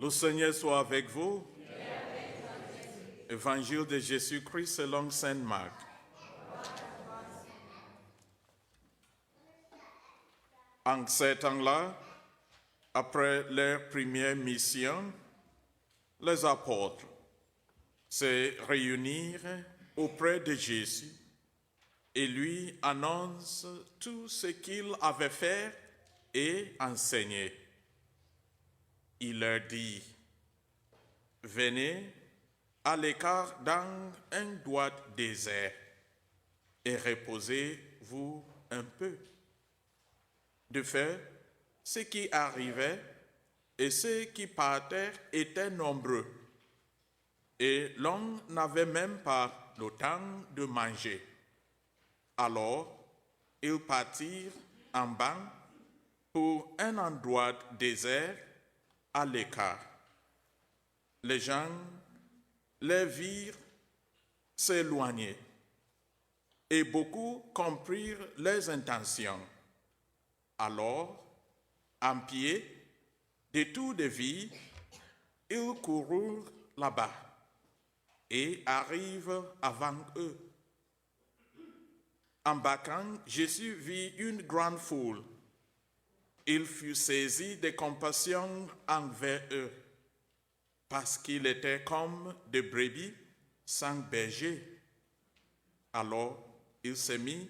Le Seigneur soit avec vous. Évangile de Jésus-Christ selon Saint Marc. En ces temps-là, après leur première mission, les apôtres se réunirent auprès de Jésus et lui annoncent tout ce qu'il avait fait et enseigné. Il leur dit, « Venez à l'écart dans un doigt désert et reposez-vous un peu. » De fait, ceux qui arrivaient et ceux qui partaient étaient nombreux, et l'on n'avait même pas le temps de manger. Alors, ils partirent en banc pour un endroit désert à l'écart. Les gens les virent s'éloigner, et beaucoup comprirent leurs intentions. Alors, en pied, détour de vie, ils coururent là-bas et arrivent avant eux. Embarquant, Jésus vit une grande foule. Il fut saisi de compassion envers eux, parce qu'ils étaient comme des brebis sans berger. Alors, il se mit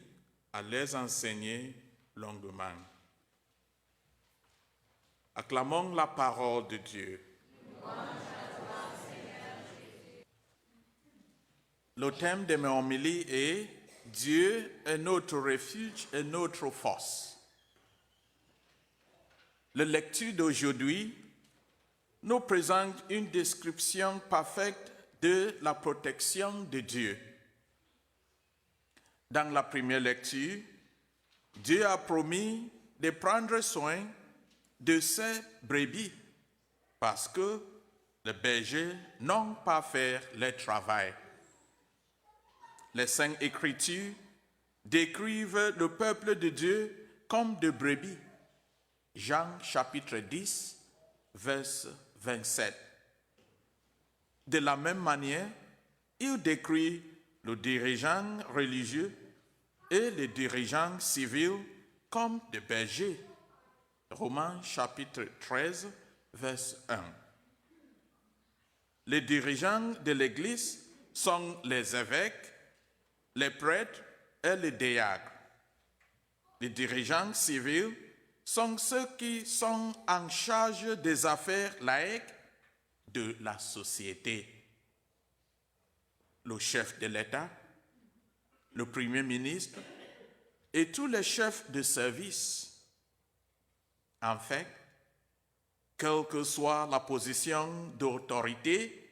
à les enseigner longuement. Acclamons la parole de Dieu. Le thème de mes homélies est « Dieu est notre refuge et notre force ». La lecture d'aujourd'hui nous présente une description parfaite de la protection de Dieu. Dans la première lecture, Dieu a promis de prendre soin de ses brebis parce que les bergers n'ont pas fait le travail. Les Saintes Écritures décrivent le peuple de Dieu comme des brebis. Jean chapitre 10, verset 27. De la même manière, il décrit le dirigeant religieux et les dirigeants civils comme des bergers. Romains chapitre 13, verset 1. Les dirigeants de l'Église sont les évêques, les prêtres et les diacres. Les dirigeants civils sont ceux qui sont en charge des affaires laïques de la société. Le chef de l'État, le Premier ministre et tous les chefs de service. En fait, quelle que soit la position d'autorité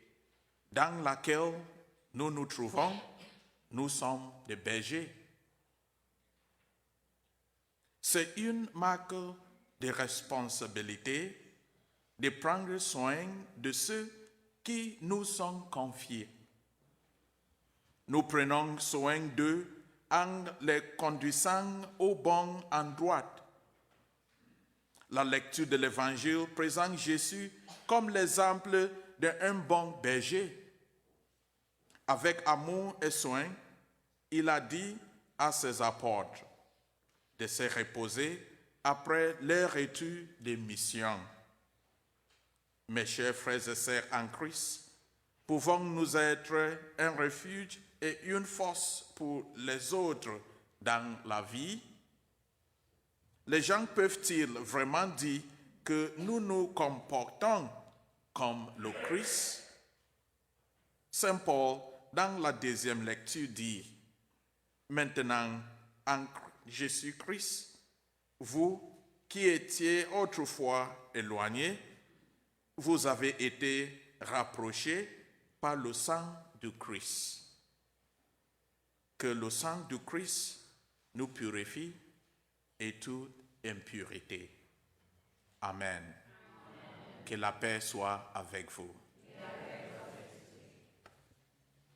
dans laquelle nous nous trouvons, nous sommes des bergers. C'est une marque de responsabilité de prendre soin de ceux qui nous sont confiés. Nous prenons soin d'eux en les conduisant au bon endroit. La lecture de l'Évangile présente Jésus comme l'exemple d'un bon berger. Avec amour et soin, il a dit à ses apôtres de se reposer après leur retour de mission. Mes chers frères et sœurs en Christ, pouvons-nous être un refuge et une force pour les autres dans la vie? Les gens peuvent-ils vraiment dire que nous nous comportons comme le Christ? Saint Paul, dans la deuxième lecture, dit « Maintenant, en Jésus-Christ, vous qui étiez autrefois éloignés, vous avez été rapprochés par le sang du Christ. » Que le sang du Christ nous purifie et toute impureté. Amen. Que la paix soit avec vous.